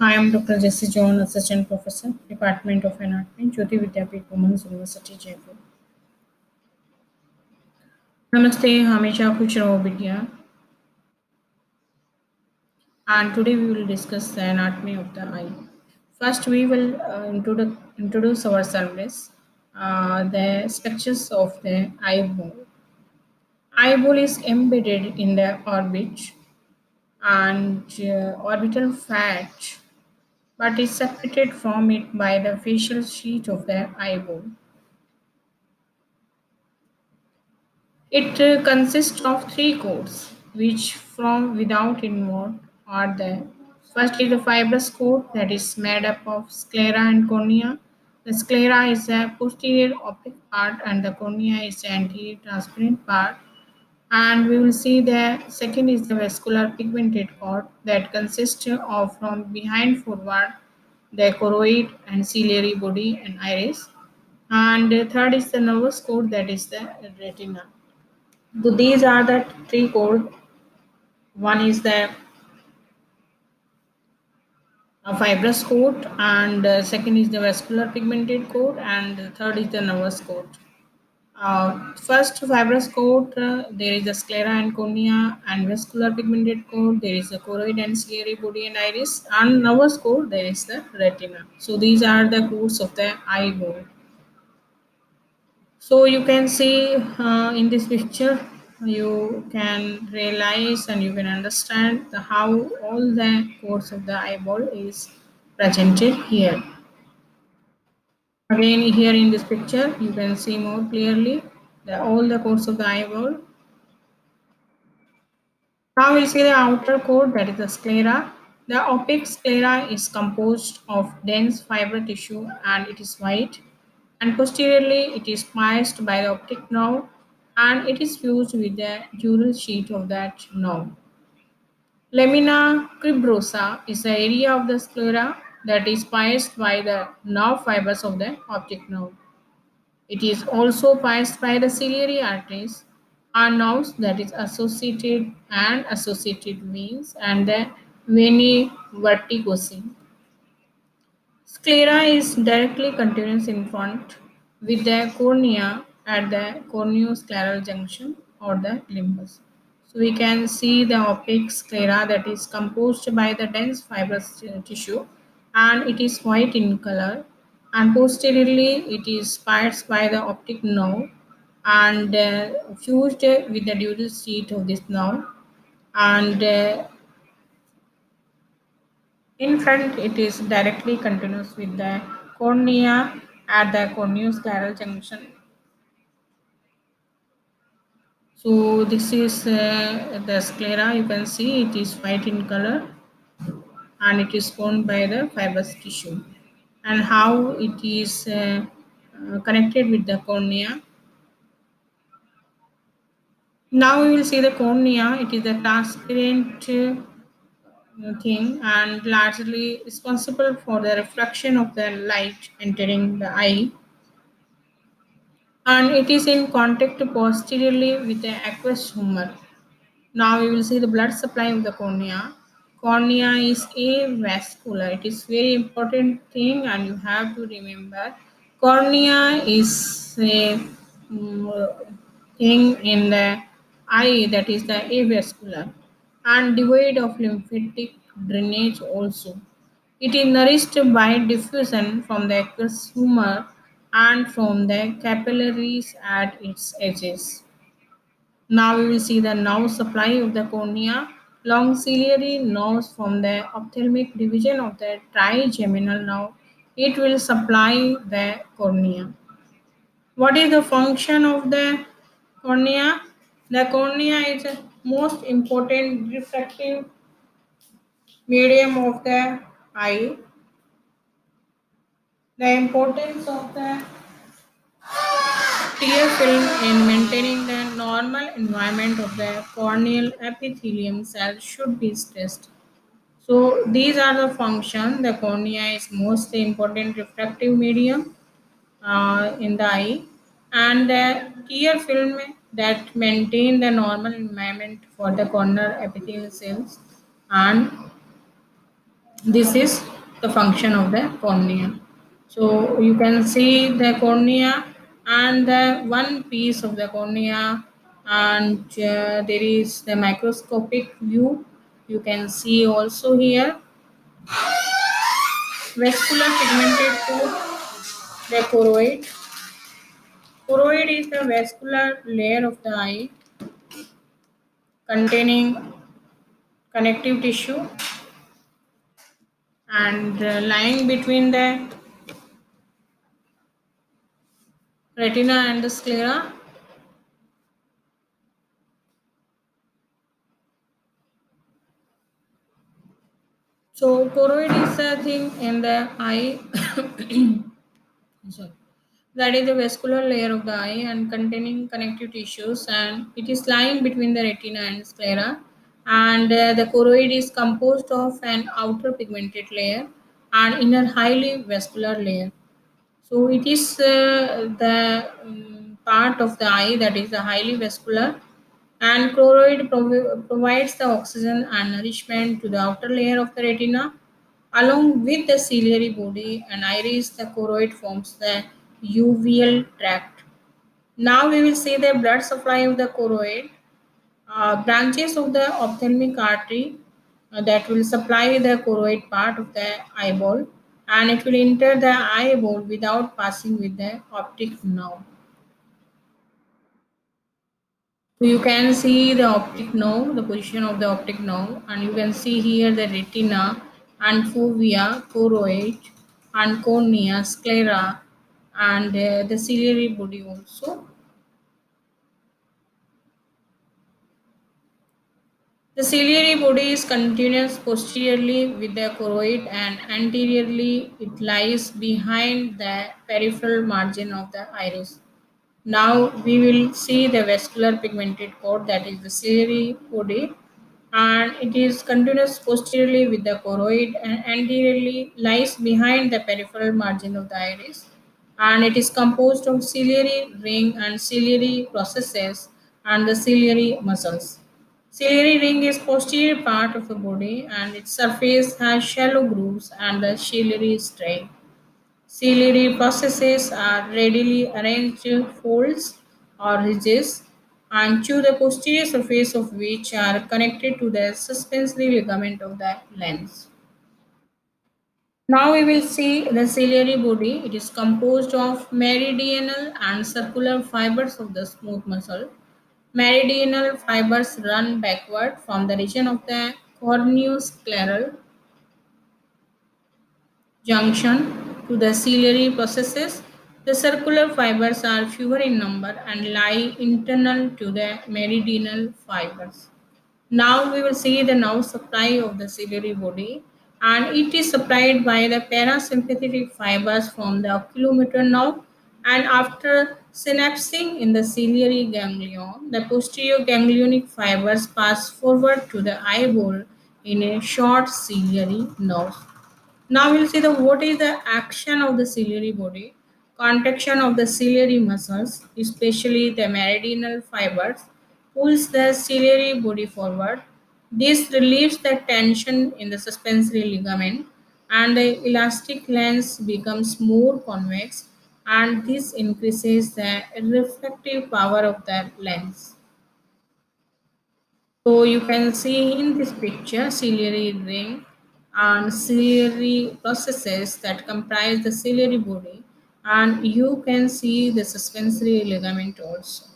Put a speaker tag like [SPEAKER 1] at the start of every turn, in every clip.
[SPEAKER 1] I am Dr. Jesse John, Assistant Professor, Department of Anatomy, Jyoti Vidyapeeth Women's University, Jaipur. Namaste, हमेशा खुश रहो बिटिया. And today we will discuss the anatomy of the eye. First, we will introduce ourselves, the structures of the eyeball. Eyeball is embedded in the orbit and orbital fat, but is separated from it by the facial sheath of the eyeball. It consists of three coats, which from without inward are there. First is the fibrous coat that is made up of sclera and cornea. The sclera is the posterior opaque part and the cornea is the anterior transparent part. And we will see the second is the vascular pigmented coat that consists of from behind forward the choroid and ciliary body and iris. And the third is the nervous coat that is the retina. So these are the three code. One is the fibrous coat, and second is the vascular pigmented coat, and the third is the nervous coat. First, fibrous coat, there is the sclera and cornea, and vascular pigmented coat, there is the choroid and ciliary body and iris, and nervous coat, there is the retina. So these are the coats of the eyeball. So you can see in this picture, you can realize and you can understand how all the codes of the eyeball is presented here. Again, here in this picture, you can see more clearly all the codes of the eyeball. Now we'll see the outer core, that is the sclera. The opaque sclera is composed of dense fiber tissue and it is white. And posteriorly, it is pierced by the optic nerve and it is fused with the dural sheath of that nerve. Lamina cribrosa is the area of the sclera that is pierced by the nerve fibers of the optic nerve. It is also pierced by the ciliary arteries are nerves that is associated veins and the veni vertigosi. Sclera is directly continuous in front with the cornea at the corneoscleral junction or the limbus. So we can see the opaque sclera that is composed by the dense fibrous tissue and it is white in color, and posteriorly it is pierced by the optic nerve and fused with the dural sheath of this nerve, and in front, it is directly continuous with the cornea at the corneoscleral junction. So this is the sclera. You can see it is white in color and it is formed by the fibrous tissue. And how it is connected with the cornea. Now we will see the cornea. It is a transparent thing and largely responsible for the reflection of the light entering the eye, and it is in contact posteriorly with the aqueous humor. Now we will see the blood supply of the cornea. Cornea is avascular. It is very important thing and you have to remember. Cornea is a thing in the eye that is the avascular and devoid of lymphatic drainage also. It is nourished by diffusion from the aqueous humor and from the capillaries at its edges. Now we will see the nerve supply of the cornea. Long ciliary nerves from the ophthalmic division of the trigeminal nerve. It will supply the cornea. What is the function of the cornea? The cornea is the most important refractive medium of the eye. The importance of the tear film in maintaining the normal environment of the corneal epithelium cells should be stressed. So these are the functions. The cornea is most important refractive medium in the eye, and the tear film that maintain the normal environment for the corneal epithelial cells, and This is the function of the cornea. So you can see the cornea and the one piece of the cornea, and there is the microscopic view. You can see also here vascular pigmented coat, the choroid. Choroid is the vascular layer of the eye containing connective tissue and lying between the retina and the sclera. So choroid is a thing in the eye. Sorry. That is the vascular layer of the eye and containing connective tissues, and it is lying between the retina and sclera. And the choroid is composed of an outer pigmented layer and inner highly vascular layer. So it is the part of the eye that is the highly vascular, and choroid provides the oxygen and nourishment to the outer layer of the retina. Along with the ciliary body and iris, the choroid forms the uveal tract. Now we will see the blood supply of the choroid. Branches of the ophthalmic artery that will supply the choroid part of the eyeball, and it will enter the eyeball without passing with the optic nerve. So you can see the optic nerve, the position of the optic nerve, and you can see here the retina and fovea, choroid, and cornea, sclera, and the ciliary body also. The ciliary body is continuous posteriorly with the choroid, and anteriorly it lies behind the peripheral margin of the iris. Now we will see the vascular pigmented cord, that is the ciliary body, and it is continuous posteriorly with the choroid and anteriorly lies behind the peripheral margin of the iris, and it is composed of ciliary ring and ciliary processes and the ciliary muscles. Ciliary ring is posterior part of the body, and its surface has shallow grooves and the ciliary striae. Ciliary processes are readily arranged folds or ridges, and to the posterior surface of which are connected to the suspensory ligament of the lens. Now we will see the ciliary body. It is composed of meridional and circular fibers of the smooth muscle. Meridional fibers run backward from the region of the corneoscleral junction to the ciliary processes. The circular fibers are fewer in number and lie internal to the meridional fibers. Now we will see the nerve supply of the ciliary body, and it is supplied by the parasympathetic fibers from the oculomotor nerve, and after synapsing in the ciliary ganglion, the posterior ganglionic fibers pass forward to the eyeball in a short ciliary nerve. Now we'll see the what is the action of the ciliary body. Contraction of the ciliary muscles, especially the meridional fibers, pulls the ciliary body forward. This relieves the tension in the suspensory ligament, and the elastic lens becomes more convex, and this increases the reflective power of the lens. So you can see in this picture ciliary ring and ciliary processes that comprise the ciliary body, and you can see the suspensory ligament also.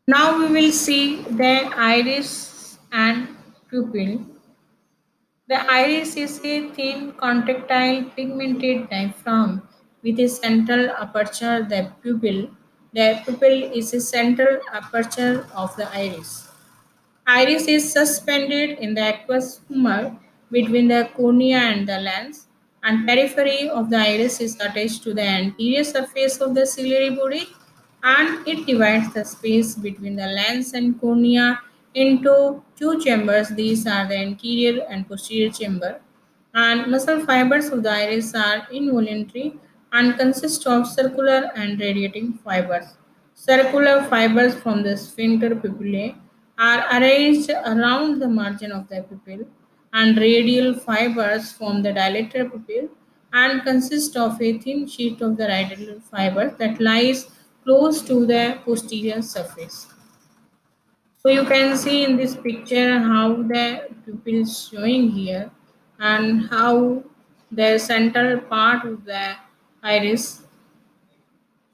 [SPEAKER 1] Now we will see the iris and pupil. The iris is a thin contractile pigmented diaphragm with a central aperture. The pupil is a central aperture of the iris. Iris is suspended in the aqueous humor between the cornea and the lens, and periphery of the iris is attached to the anterior surface of the ciliary body, and it divides the space between the lens and cornea into two chambers. These are the anterior and posterior chamber, and muscle fibers of the iris are involuntary and consist of circular and radiating fibers. Circular fibers from the sphincter pupillae are arranged around the margin of the pupil, and radial fibers form the dilator pupil and consist of a thin sheet of the radial fiber that lies close to the posterior surface. So you can see in this picture how the pupil is showing here and how the central part of the iris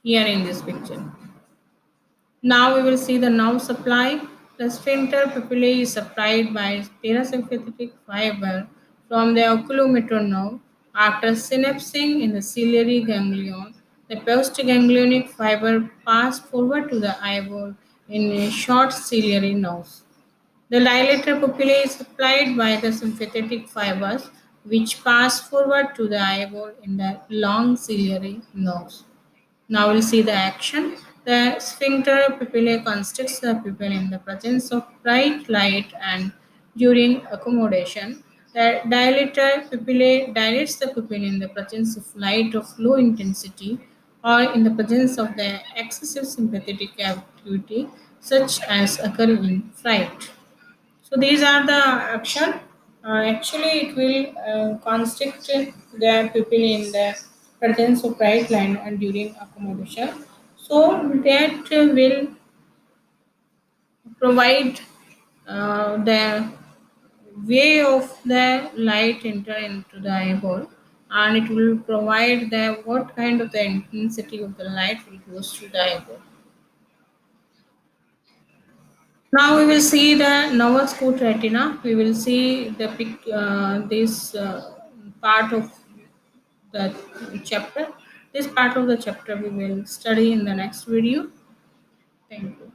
[SPEAKER 1] here in this picture. Now we will see the nerve supply. The sphincter pupillae is supplied by parasympathetic fiber from the oculomotor nerve. After synapsing in the ciliary ganglion, the postganglionic fiber pass forward to the eyeball in a short ciliary nerves. The dilator pupillae is supplied by the sympathetic fibers which pass forward to the eyeball in the long ciliary nerves. Now we'll see the action. The sphincter pupillae constricts the pupil in the presence of bright light and during accommodation. The dilator pupillae dilates the pupil in the presence of light of low intensity or in the presence of the excessive sympathetic activity such as occur in fright. So these are the action. Actually, it will constrict the pupil in the presence of bright line and during accommodation. So that will provide the way of the light enter into the eyeball, and it will provide the what kind of the intensity of the light will goes to the eyeball. Now we will see the nervous coat retina. We will see this part of the chapter. This part of the chapter we will study in the next video. Thank you.